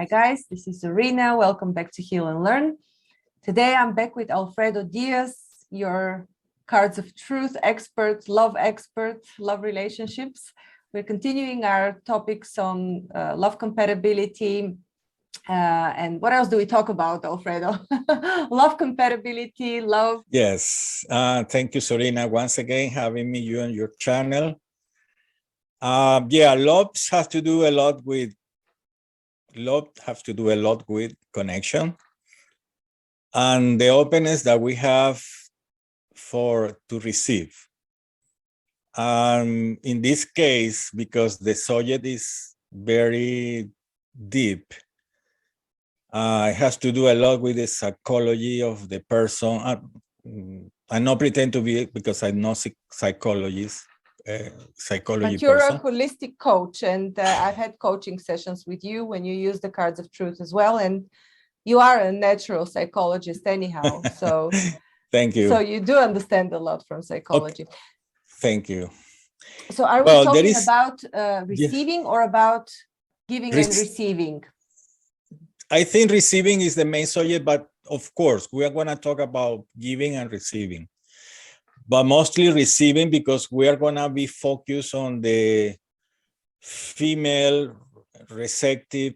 Hi guys, this is Serena. Welcome back to Heal and Learn. Today I'm back with Alfredo Diaz, your cards of truth expert, love relationships. We're continuing our topics on love compatibility. And what else do we talk about, Alfredo? Love compatibility, love. Yes. Thank you, Serena, once again having you on your channel. Love has to do a lot with connection and the openness that we have to receive. In this case, because the subject is very deep, it has to do a lot with the psychology of the person. I not pretend to be, because I'm not psychologist. But you're a holistic coach, and I've had coaching sessions with you when you use the cards of truth as well, and you are a natural psychologist anyhow, so thank you. So you do understand a lot from psychology. Okay. Thank you. So are we talking about receiving or about giving and receiving? I think receiving is the main subject, but of course we are going to talk about giving and receiving, but mostly receiving, because we are going to be focused on the female receptive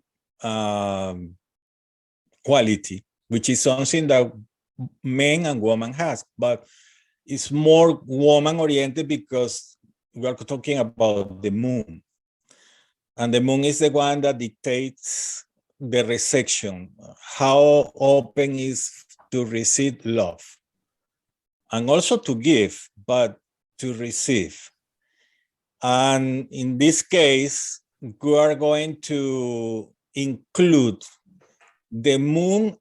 quality, which is something that men and women has, but it's more woman oriented because we are talking about the moon, and the moon is the one that dictates the reception, how open is to receive love, and also to give, but to receive. And in this case, we are going to include the moon,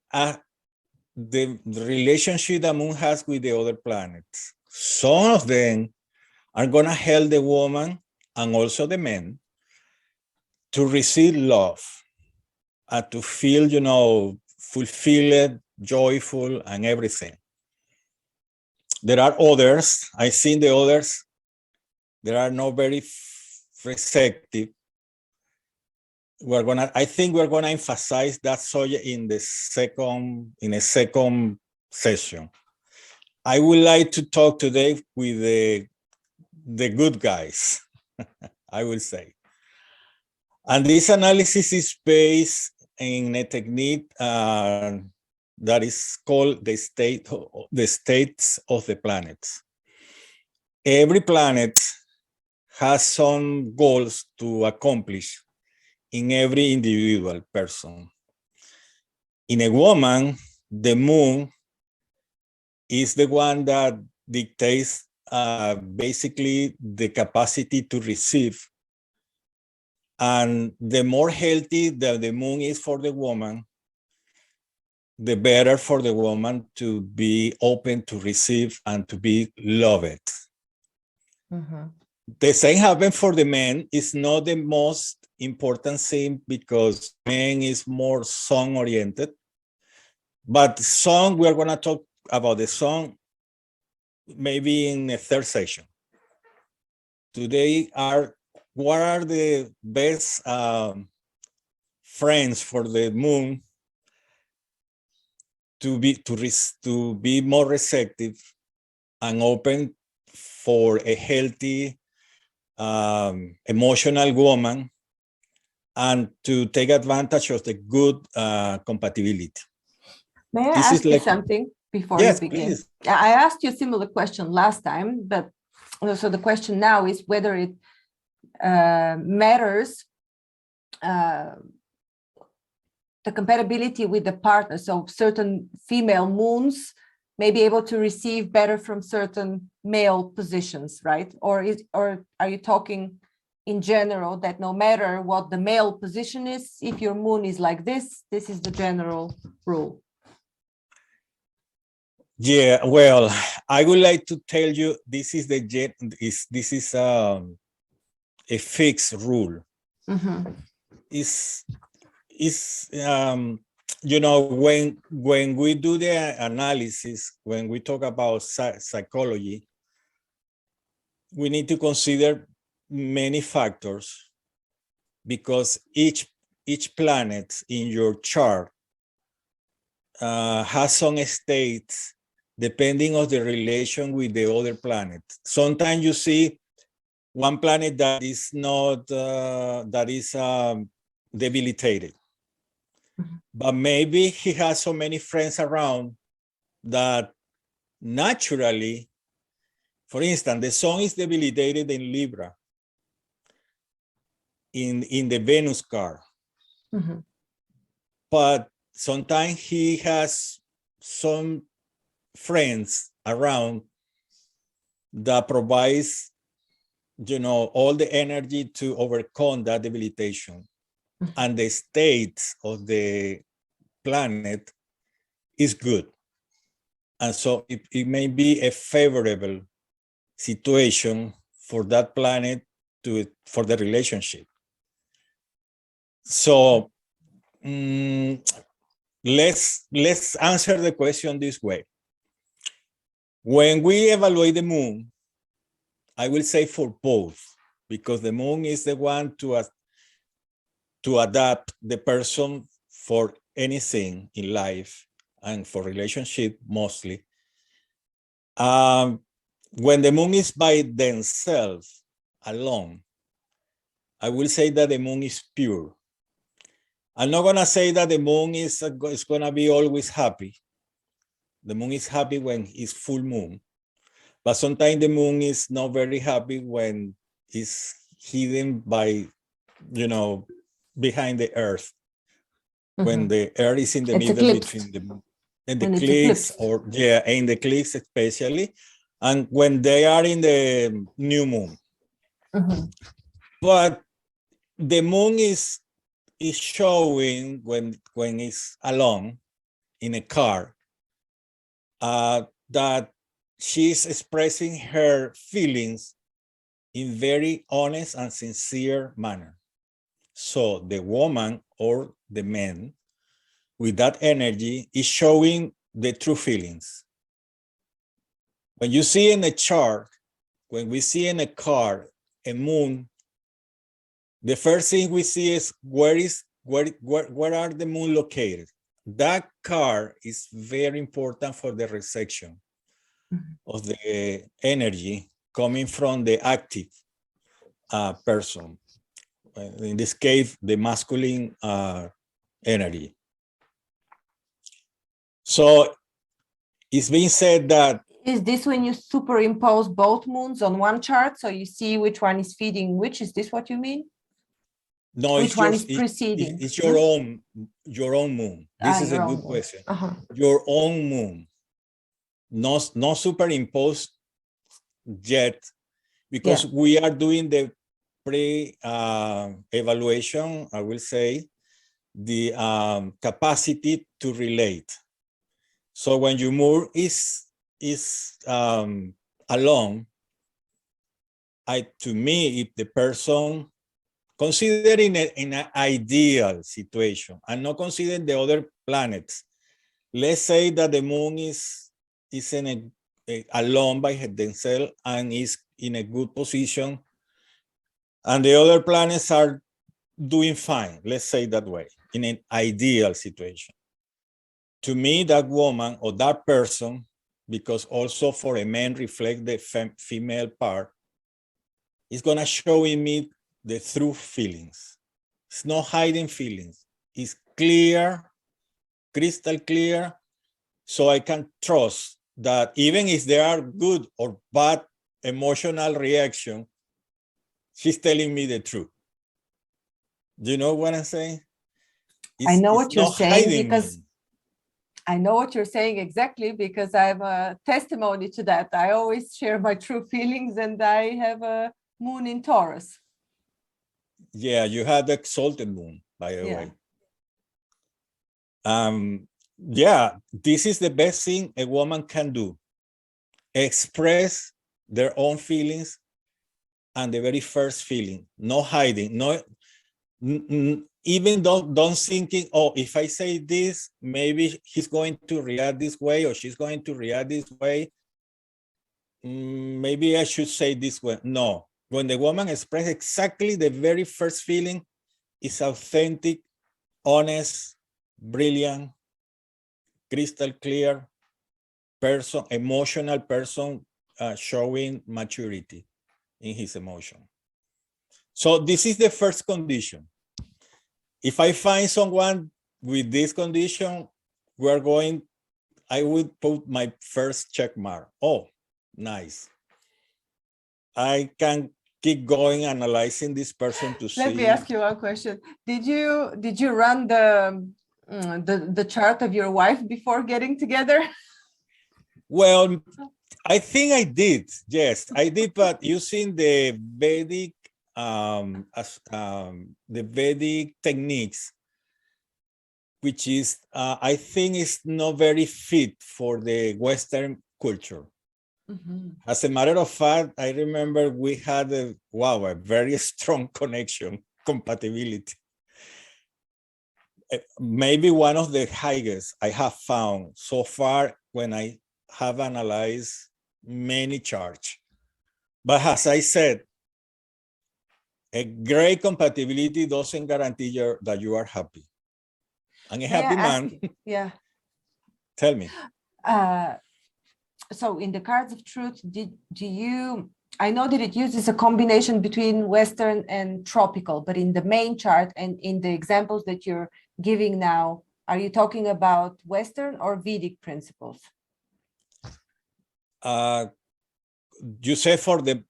the relationship the moon has with the other planets. Some of them are going to help the woman and also the men to receive love and to feel, fulfilled, joyful, and everything. There are others. I've seen the others. They are not very receptive. I think we're gonna emphasize that subject in a second session. I would like to talk today with the good guys, I will say. And this analysis is based in a technique that is called the states of the planets. Every planet has some goals to accomplish in every individual person. In a woman, the moon is the one that dictates basically the capacity to receive. And the more healthy that the moon is for the woman, the better for the woman to be open to receive and to be loved. Mm-hmm. The same happens for the men. It's not the most important thing because men is more sun oriented. But sun, we are going to talk about the sun maybe in the third session. Today what are the best friends for the moon to be more receptive and open for a healthy emotional woman, and to take advantage of the good compatibility. May I ask you something before you begin? Please. I asked you a similar question last time, but so the question now is whether it matters the compatibility with the partner. So certain female moons may be able to receive better from certain male positions, right? Or are you talking in general that no matter what the male position is, if your moon is like this is the general rule? Yeah, well, I would like to tell you this is a fixed rule. Mm-hmm. When we do the analysis, when we talk about psychology, we need to consider many factors, because each each planet in your chart has some states depending on the relation with the other planet. Sometimes you see one planet that is not, that is debilitated. Mhm. But maybe he has so many friends around that naturally, for instance, the sun is debilitated in Libra, in the Venus card. Mhm. But sometimes he has some friends around that provides, all the energy to overcome that debilitation. Mhm. And the state of the planet is good. And so it may be a favorable situation for that planet for the relationship. So let's answer the question this way. When we evaluate the moon, I will say for both, because the moon is the one to adapt the person for anything in life and for relationship mostly. When the moon is by themselves alone, I will say that the moon is pure. I'm not gonna say that the moon is gonna be always happy. The moon is happy when it's full moon, but sometimes the moon is not very happy when it's hidden by, behind the earth. When Mhm. the earth is in the It's middle eclipsed. between the moon and the When it's cliffs, eclipsed. or in the cliffs especially, and when they are in the new moon. Mhm. But the moon is showing when it's alone in a car, that she's expressing her feelings in very honest and sincere manner. So the woman or the man with that energy is showing the true feelings. When you see in a chart, when we see in a car a moon, the first thing we see is where are the moon located? That car is very important for the reception of the energy coming from the active person. In this case, the masculine energy. So it's being said that Is this when you superimpose both moons on one chart so you see which one is feeding which? Is this what you mean? no, Which one is preceding? it's your own moon. This is a Your own good moon. question. Uh-huh. Your own moon, not superimposed yet, because Yeah. we are doing the pre-evaluation, I will say, the capacity to relate. So when your moon is alone, to me, if the person, considering in an ideal situation, and not considering the other planets, let's say that the moon is in alone by themselves and is in a good position, and the other planets are doing fine, let's say that way, in an ideal situation. To me, that woman or that person, because also for a man reflect the female part, is gonna show in me the true feelings. It's not hiding feelings. It's clear, crystal clear, so I can trust that even if there are good or bad emotional reaction, she's telling me the truth. Do you know what I'm saying? I know It's what you're not saying hiding because me. I know what you're saying exactly because I have a testimony to that. I always share my true feelings and I have a moon in Taurus. Yeah, you had the exalted moon, by the Yeah. way. Yeah, this is the best thing a woman can do. Express their own feelings, and the very first feeling, no hiding, no, even don't thinking, oh, if I say this, maybe he's going to react this way or she's going to react this way. Maybe I should say this way. No, when the woman expresses exactly the very first feeling, is authentic honest, brilliant, crystal clear person, emotional person, showing maturity in his emotion. So this is the first condition. If I find someone with this condition, I would put my first check mark. Oh, nice. I can keep going analyzing this person to see. Let me ask you one question. Did you run the chart of your wife before getting together? Well, I think I did. Yes, I did, but using the Vedic the Vedic techniques, which is I think is not very fit for the Western culture. Mm-hmm. As a matter of fact, I remember we had a very strong connection, compatibility. Maybe one of the highest I have found so far when I have analyzed many charts. But as I said, a great compatibility doesn't guarantee that you are happy. And a happy man. Yeah. Tell me. So in the cards of truth, I know that it uses a combination between Western and tropical, but in the main chart and in the examples that you're giving now, are you talking about Western or Vedic principles? You say for the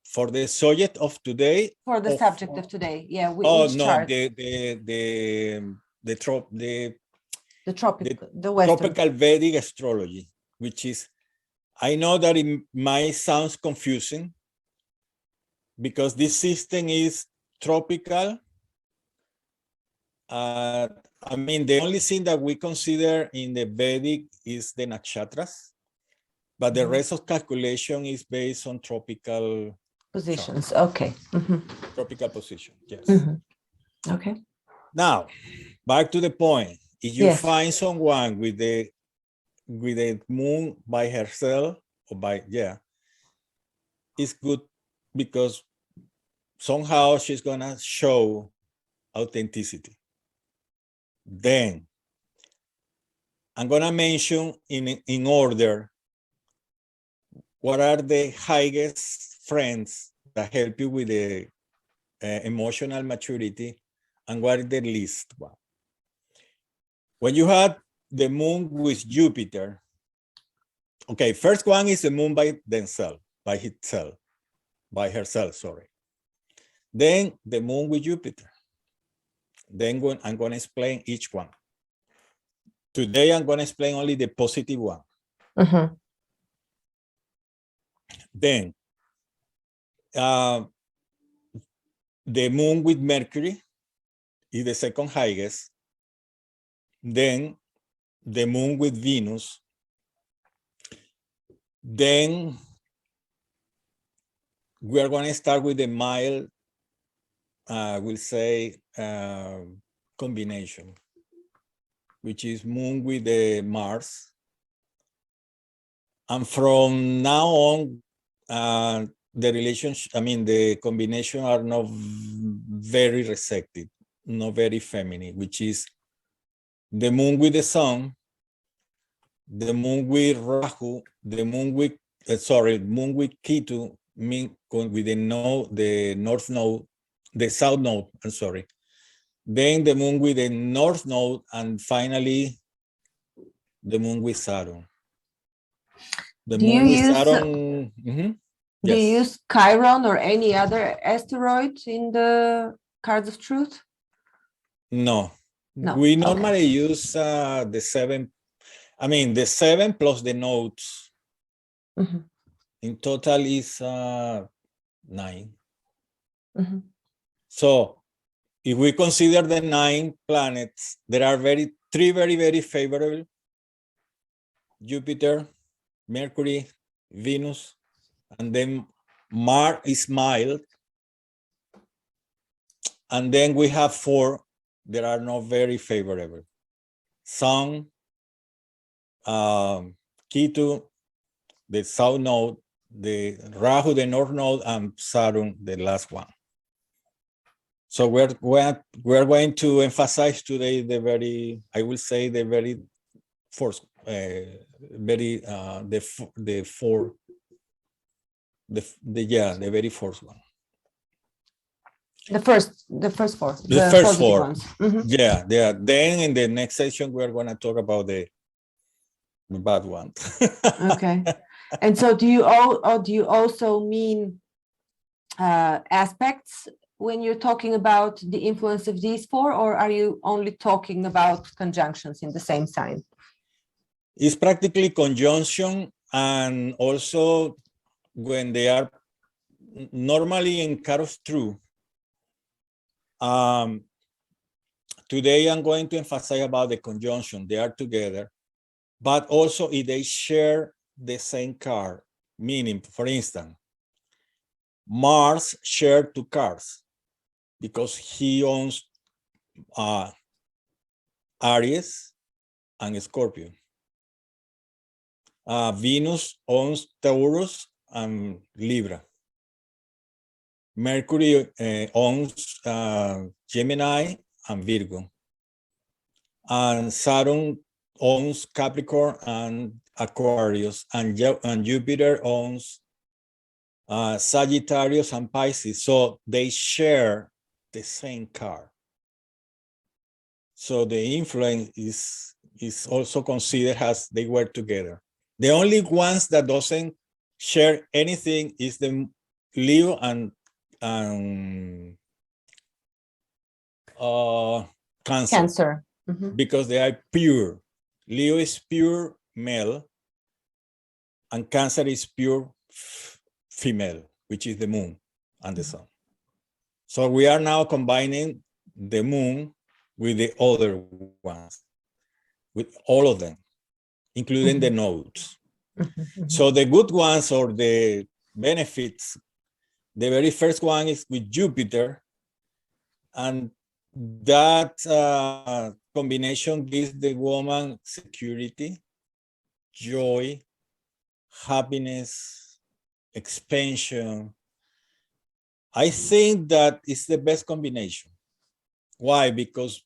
subject of today? For the subject of today, yeah. Which no, chart? The tropical Vedic astrology, which is, I know that it might sound confusing because this system is tropical. I mean, the only thing that we consider in the Vedic is the nakshatras, but the rest of calculation is based on tropical positions. Charts. Okay. Mm-hmm. Tropical position, yes. Mm-hmm. Okay. Now, back to the point. If you find someone with the moon by herself it's good because somehow she's gonna show authenticity. Then I'm gonna mention in order what are the highest friends that help you with the emotional maturity and what is the least one. When you have the moon with Jupiter, okay, first one is the moon by herself, sorry. Then the moon with Jupiter. Then I'm going to explain each one. Today, I'm going to explain only the positive one. Mm-hmm. Then the moon with Mercury is the second highest. Then the moon with Venus. Then we are going to start with the mild, we'll say, combination, which is moon with the Mars. And from now on, the relationship, the combination are not very receptive, not very feminine, which is the moon with the sun, the moon with Rahu, the moon with, moon with Ketu, with the north node, the south node, I'm sorry. Then the moon with the north node, and finally, the moon with Saturn. The moon with Saturn. Do you use Chiron or any other asteroid in the cards of truth? No. We normally use the 7. The 7 plus the nodes. Mm-hmm. In total is 9. Mm-hmm. So if we consider the 9 planets, there are 3 very, very favorable: Jupiter, Mercury, Venus, and then Mars is mild. And then we have 4 that are not very favorable: Sun, Ketu, the south node, the Rahu, the north node, and Saturn, the last one. So we're going to emphasize today the very, I will say the very first, very the very first one. The first four. The first positive four. ones. Mm-hmm. Yeah. Then in the next session we're going to talk about the bad one. Okay. And so do you also mean aspects when you're talking about the influence of these four, or are you only talking about conjunctions in the same sign? It's practically conjunction, and also when they are normally in Caros true. Today I'm going to emphasize about the conjunction. They are together, but also if they share the same card, meaning, for instance, Mars shared two cards because he owns Aries and Scorpio. Venus owns Taurus and Libra. Mercury owns Gemini and Virgo. And Saturn owns Capricorn and Aquarius. And Jupiter owns Sagittarius and Pisces. So they share the same card. So the influence is also considered as they work together. The only ones that doesn't share anything is the Leo and Cancer. Mm-hmm. Because they are pure. Leo is pure male and Cancer is pure female, which is the moon and the sun. So we are now combining the moon with the other ones, with all of them, including the nodes. So the good ones or the benefits, the very first one is with Jupiter, and that combination gives the woman security, joy, happiness, expansion. I think that is the best combination. Why? Because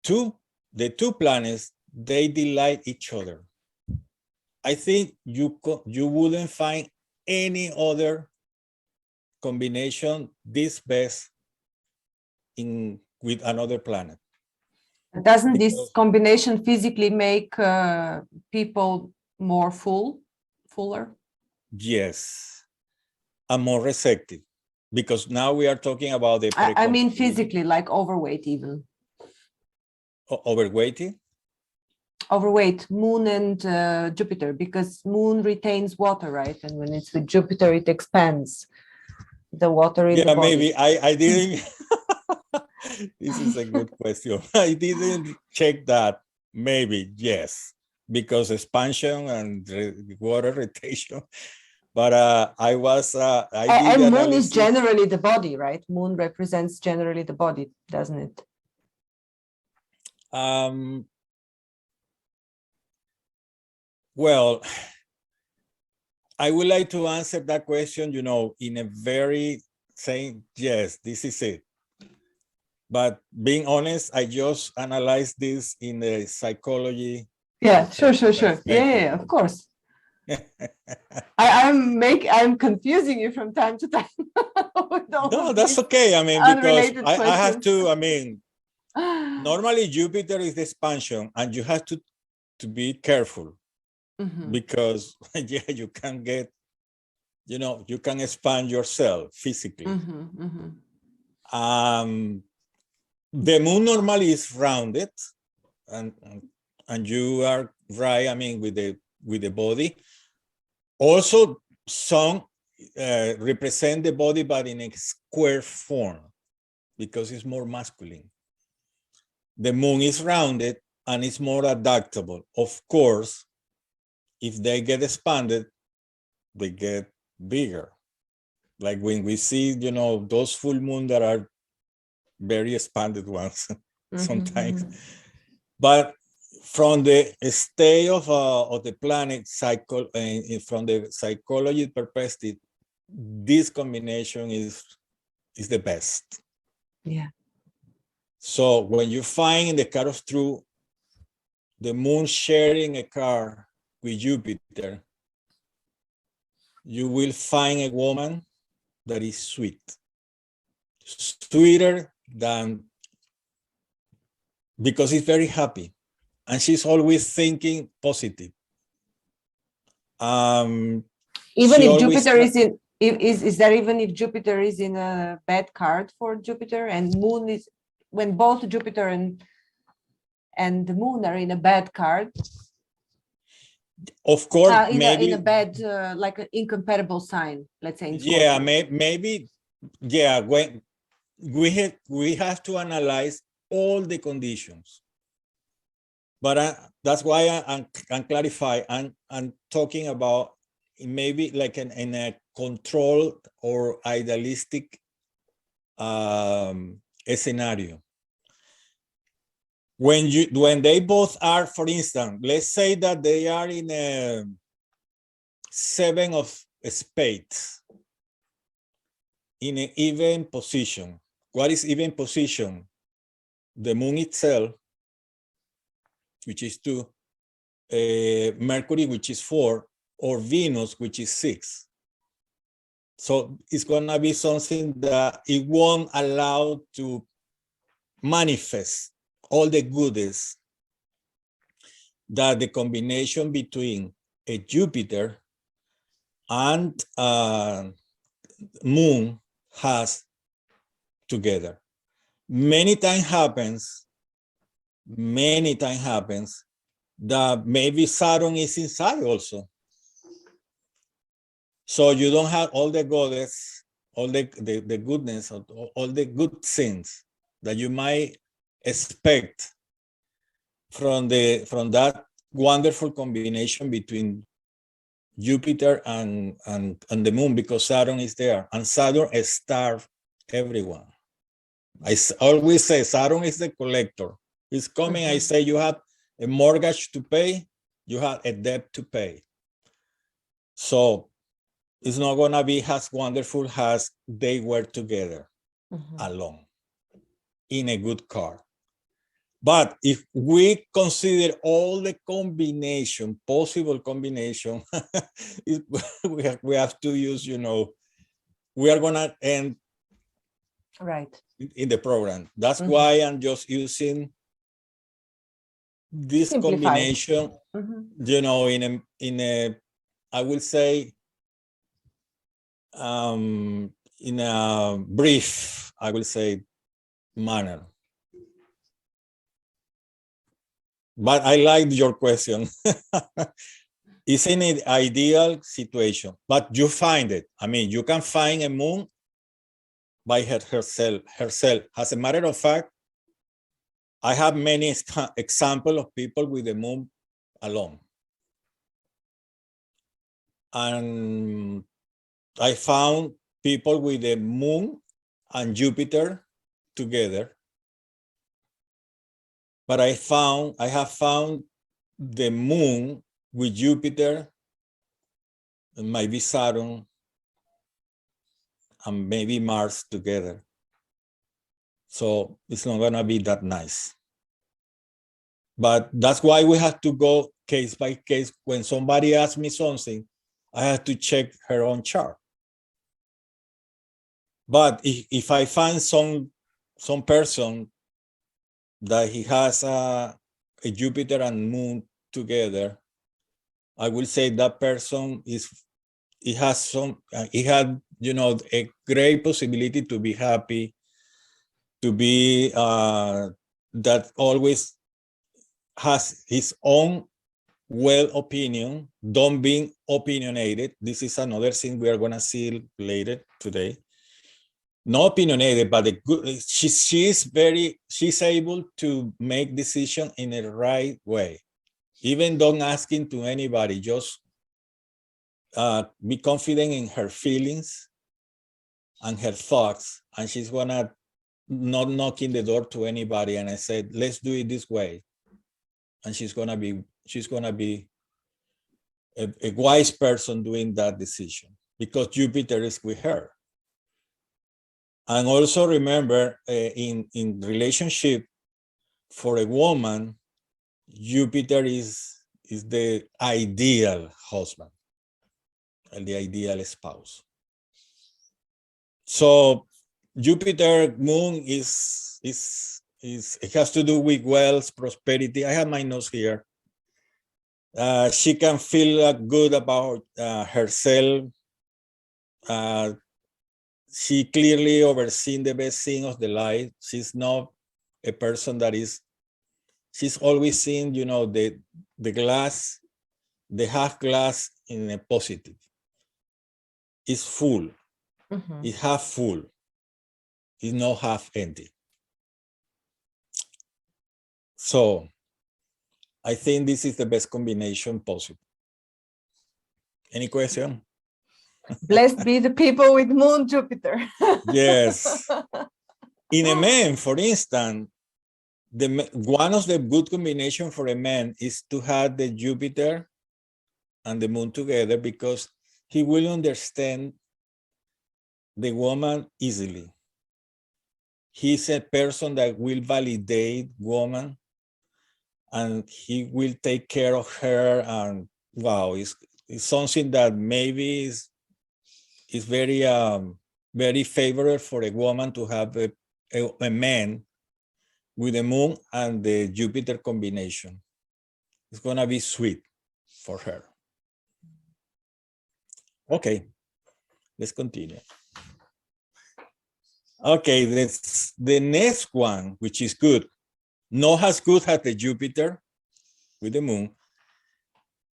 the two planets, they delight each other. I think you wouldn't find any other combination this best with another planet. Doesn't this combination physically make people more fuller? Yes, and more receptive, because now we are talking about the I mean physically, like overweight even. Overweight? Overweight, moon and Jupiter, because moon retains water, right? And when it's with Jupiter, it expands the water in the body. Maybe I didn't. This is a good question. I didn't check that. Maybe, yes, because expansion and water retention. But I did and moon analysis. is generally the body, right? Moon represents generally the body, doesn't it? Well, I would like to answer that question, in a very saying, yes, this is it. But being honest, I just analyzed this in the psychology. Yeah, sure. Yeah, of course. I'm confusing you from time to time. No, that's okay. I mean, because I have to, normally Jupiter is the expansion, and you have to be careful. Mm-hmm. Because you can get, you can expand yourself physically. Mm-hmm, mm-hmm. The moon normally is rounded, and you are right. With the body. Also, sun represent the body, but in a square form, because it's more masculine. The moon is rounded and it's more adaptable. Of course, if they get expanded, they get bigger. Like when we see, those full moon that are very expanded ones sometimes. Mm-hmm. But from the state of the planet cycle, from the psychology perspective, this combination is the best. Yeah. So when you find in the card of truth, the moon sharing a car with Jupiter, you will find a woman that is sweet, sweeter than, because it's very happy and she's always thinking positive. Even she if always Jupiter ha- is in, is that even if Jupiter is in a bad card for Jupiter and Moon is, when both Jupiter and the Moon are in a bad card, of course, in maybe, a bad like an incompatible sign, let's say in yeah, Scorpio. maybe, yeah, when we have to analyze all the conditions. But that's why I'm clarify. I'm talking about maybe like in a controlled or idealistic scenario. When they both are, for instance, let's say that they are in a 7 of spades in an even position. What is even position? The moon itself, which is 2, Mercury, which is 4, or Venus, which is 6. So it's gonna be something that it won't allow to manifest all the goodness that the combination between a Jupiter and moon has together. Many times happens that maybe Saturn is inside also. So you don't have all the goodness, all the goodness, all the good things that you might expect from that wonderful combination between Jupiter and the moon, because Saturn is there, and Saturn starves everyone. I always say Saturn is the collector. He's coming. I say you have a mortgage to pay, you have a debt to pay. So it's not gonna be as wonderful as they were together alone in a good car. But if we consider all the combination, possible combination, we have to use, we are gonna end Right in the program. That's why I'm just using this combination, in a, I will say, in a brief, I will say, manner. But I like your question. It's an ideal situation, but you find it. I mean, you can find a moon by herself. As a matter of fact, I have many examples of people with the moon alone. And I found people with the moon and Jupiter together. But I have found the moon with Jupiter and maybe Saturn and maybe Mars together. So it's not gonna be that nice. But that's why we have to go case by case. When somebody asks me something, I have to check her own chart. But if I find some person that he has a Jupiter and moon together, I will say that person he had, a great possibility to be happy, to be that always has his own well opinion, don't be opinionated. This is another thing we are gonna see later today. Not opinionated, but she's able to make decisions in the right way. Even don't asking to anybody, just be confident in her feelings and her thoughts, and she's gonna not knocking the door to anybody. And I said, let's do it this way, and she's gonna be a wise person doing that decision because Jupiter is with her. And also remember, in relationship, for a woman, Jupiter is the ideal husband and the ideal spouse. So Jupiter moon is it has to do with wealth, prosperity. I have my notes here. She can feel good about herself. She clearly overseen the best thing of the life. She's not a person that is, she's always seeing, the glass, the half glass in a positive. It's full. Mhm. It's half full. It's not half empty. So I think this is the best combination possible. Any question? Blessed be the people with moon Jupiter. Yes. In a man, for instance, one of the good combination for a man is to have the Jupiter and the moon together, because he will understand the woman easily. He's a person that will validate woman, and he will take care of her. And wow, it's something that maybe is very very favorable for a woman to have a man with the moon and the Jupiter combination. It's gonna be sweet for her. Okay, let's continue. Okay, the next one, which is good, not as good as the Jupiter with the moon,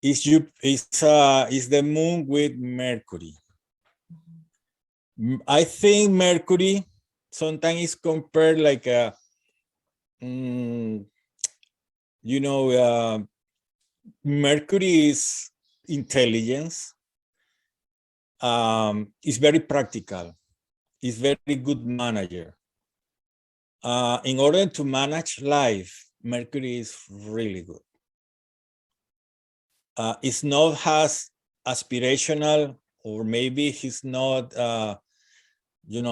is the moon with Mercury. I think Mercury sometimes is compared like a, Mercury is intelligence. Is very practical. Is very good manager. In order to manage life, Mercury is really good. It's not as aspirational, or maybe he's not,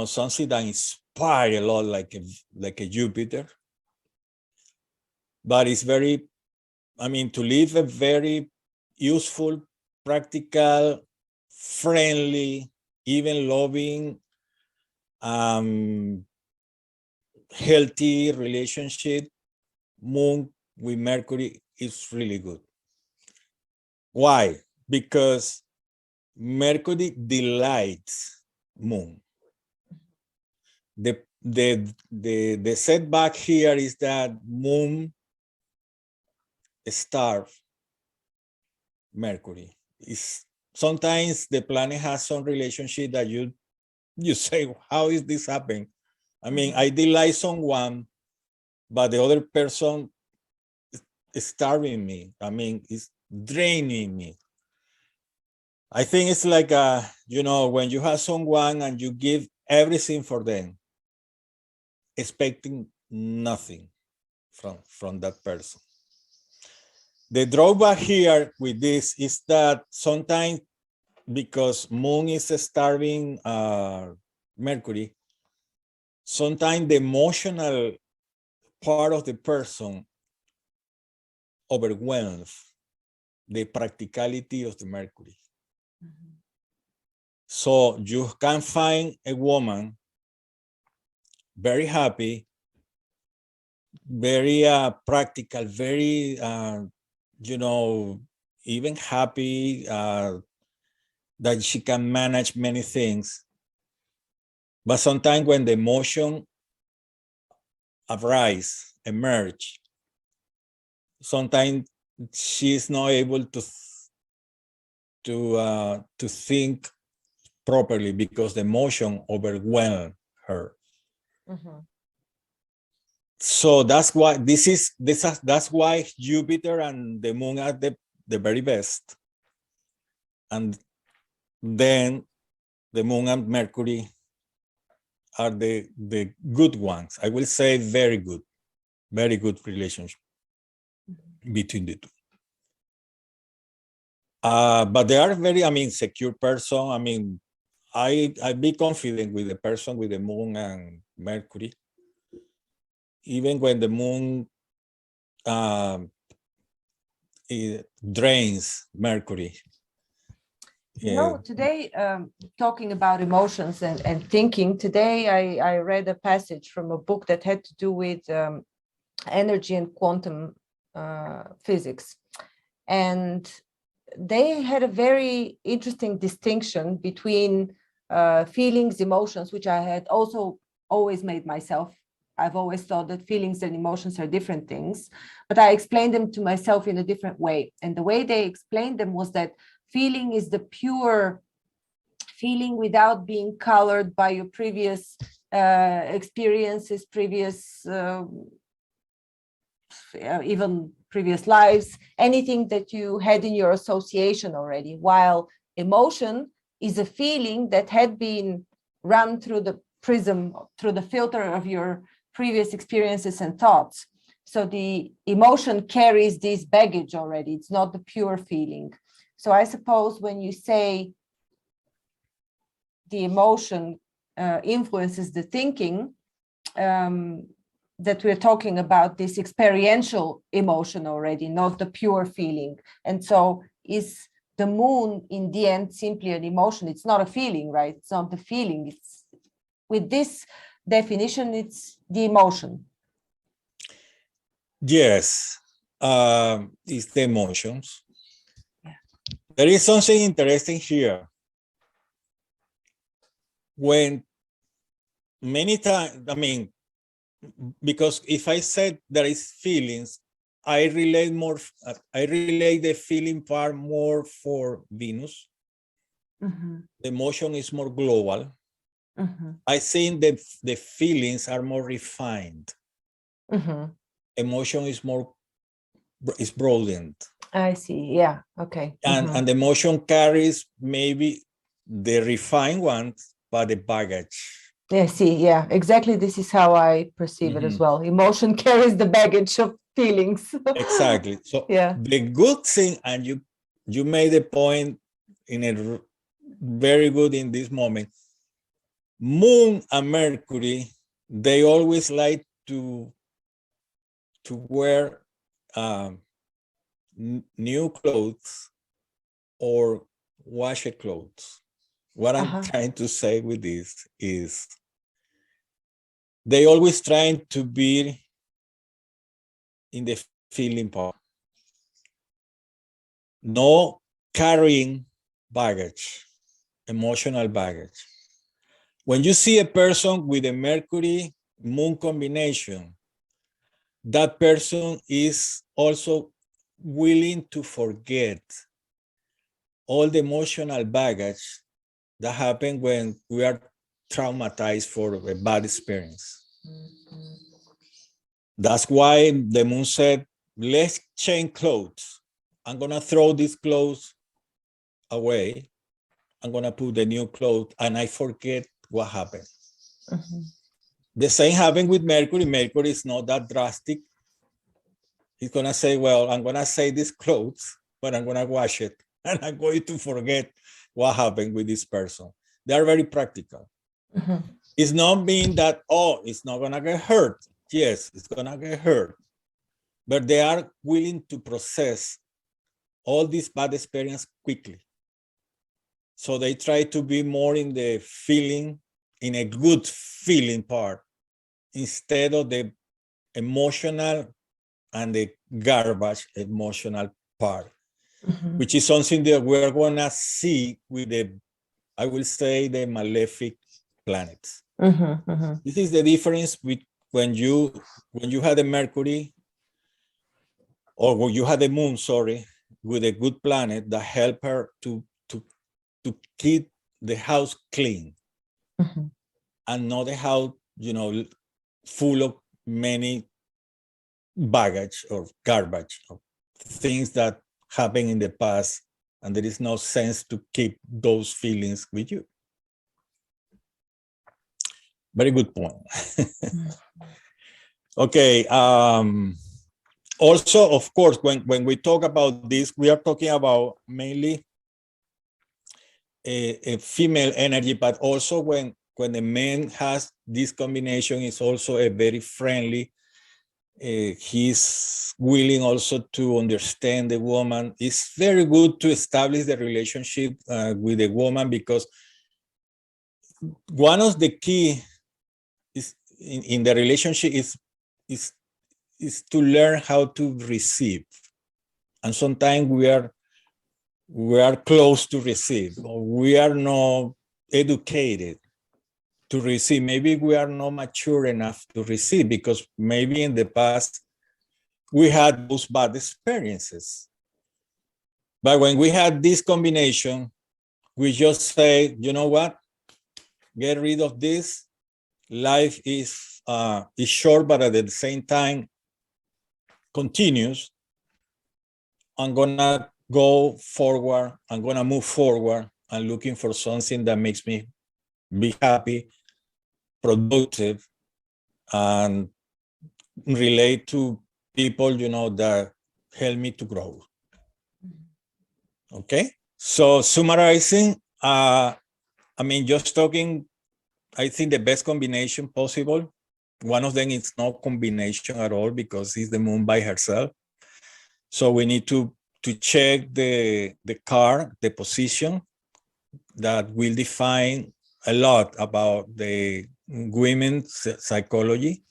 something that inspires a lot like a Jupiter. But it's very, to live a very useful, practical, friendly, even loving, healthy relationship, moon with Mercury is really good. Why? Because Mercury delights moon. The setback here is that moon starve Mercury. Sometimes the planet has some relationship that you say, how is this happening? I delight someone, but the other person is starving me. It's draining me. I think it's like, when you have someone and you give everything for them, expecting nothing from that person. The drawback here with this is that sometimes, because moon is starving Mercury, sometimes the emotional part of the person overwhelms the practicality of the Mercury. So you can find a woman very happy, very practical, very, even happy, that she can manage many things. But sometimes when the emotion emerge, sometimes she's not able to think properly, because the emotion overwhelms her. So that's why that's why Jupiter and the moon are the very best, and then the moon and Mercury are the good ones. I will say very good relationship between the two. But they are very, secure person. I be confident with the person with the moon and Mercury, even when the moon it drains Mercury. You know, today, talking about emotions and thinking, today I read a passage from a book that had to do with energy and quantum physics. And they had a very interesting distinction between feelings, emotions, which I had also always made myself. I've always thought that feelings and emotions are different things, but I explained them to myself in a different way. And the way they explained them was that feeling is the pure feeling without being colored by your previous experiences, previous even previous lives, anything that you had in your association already, while emotion is a feeling that had been run through the prism, through the filter of your previous experiences and thoughts. So the emotion carries this baggage already. It's not the pure feeling. So I suppose when you say the emotion influences the thinking, that we're talking about this experiential emotion already, not the pure feeling. And so is the moon in the end simply an emotion? It's not a feeling, right? It's not the feeling. It's, with this definition, it's the emotion. Yes, it's the emotions. Yeah. There is something interesting here. When many times, I mean, because if I said there is feelings, I relate the feeling part more for Venus. Mm-hmm. The emotion is more global. Mm-hmm. I think that the feelings are more refined. Mm-hmm. Emotion is broadened. I see. Yeah. Okay. And the emotion carries maybe the refined ones, but the baggage. Yeah, see, yeah, exactly. This is how I perceive it as well. Emotion carries the baggage of feelings. Exactly. So yeah, the good thing, and you made a point in a very good in this moment. Moon and Mercury, they always like to wear new clothes or washed clothes. What I'm trying to say with this is they always trying to be in the feeling part. No carrying baggage, emotional baggage. When you see a person with a Mercury Moon combination, that person is also willing to forget all the emotional baggage that happened when we are traumatized for a bad experience. Mm-hmm. That's why the moon said, let's change clothes. I'm going to throw these clothes away. I'm going to put the new clothes and I forget what happened. Mm-hmm. The same happened with Mercury. Mercury is not that drastic. He's going to say, well, I'm going to say these clothes, but I'm going to wash it. And I'm going to forget what happened with this person. They are very practical. Mm-hmm. It's not mean that, oh, it's not going to get hurt. Yes, it's going to get hurt. But they are willing to process all this bad experience quickly. So they try to be more in the feeling, in a good feeling part, instead of the emotional and the garbage emotional part, mm-hmm. which is something that we're going to see with the, I will say, the malefic planets. Mm-hmm, mm-hmm. This is the difference with when you had a Mercury, or when you had a moon, sorry, with a good planet that help her to keep the house clean, mm-hmm. and not the house, full of many baggage or garbage or things that happened in the past, and there is no sense to keep those feelings with you. Very good point. Okay. Also, of course, when we talk about this, we are talking about mainly a female energy, but also when the man has this combination, is also a very friendly. He's willing also to understand the woman. It's very good to establish the relationship with the woman, because one of the key is in the relationship is to learn how to receive. And sometimes we are close to receive, or we are not educated to receive. Maybe we are not mature enough to receive, because maybe in the past we had those bad experiences. But when we had this combination, we just say, you know what? Get rid of this. Life is short, but at the same time continues. I'm gonna go forward. I'm gonna move forward and looking for something that makes me be happy, productive, and relate to people, that help me to grow. Okay. So summarizing, just talking, I think the best combination possible. One of them is no combination at all, because it's the moon by herself. So we need to check the card, the position, that will define a lot about the women's psychology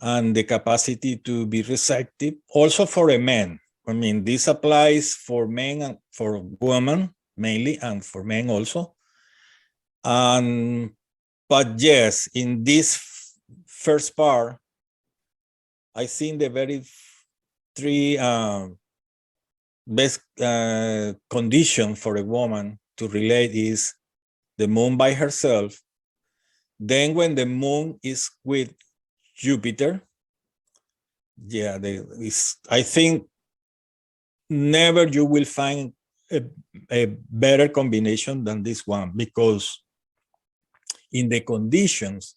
and the capacity to be receptive. Also for a man. This applies for men and for women mainly, and for men also. But yes, in this first part, I think the very three best condition for a woman to relate is the moon by herself. Then when the moon is with Jupiter, I think never you will find a better combination than this one, because in the conditions,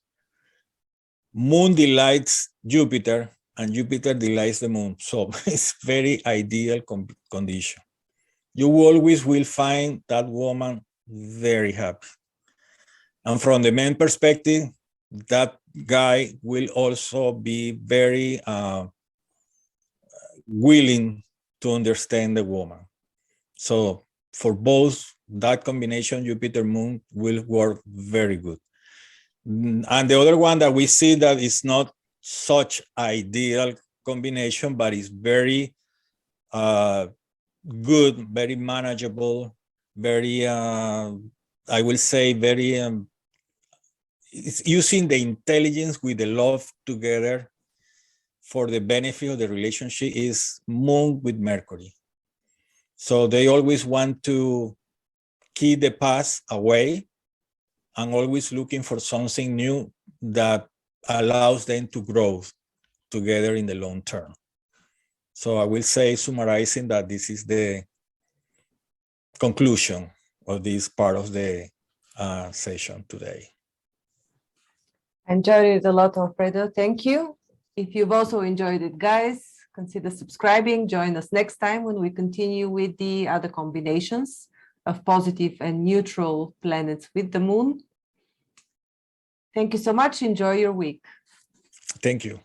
moon delights Jupiter and Jupiter delights the moon. So it's very ideal condition. You always will find that woman very happy. And from the man perspective, that guy will also be very willing to understand the woman. So for both, that combination Jupiter moon will work very good. And the other one that we see that is not such ideal combination, but is very good, very manageable, very I will say very it's using the intelligence with the love together for the benefit of the relationship, is moon with Mercury. So they always want to keep the past away and always looking for something new that allows them to grow together in the long term. So I will say, summarizing, that this is the conclusion of this part of the session today. I enjoyed it a lot, Alfredo. Thank you. If you've also enjoyed it, guys, consider subscribing. Join us next time when we continue with the other combinations of positive and neutral planets with the moon. Thank you so much. Enjoy your week. Thank you.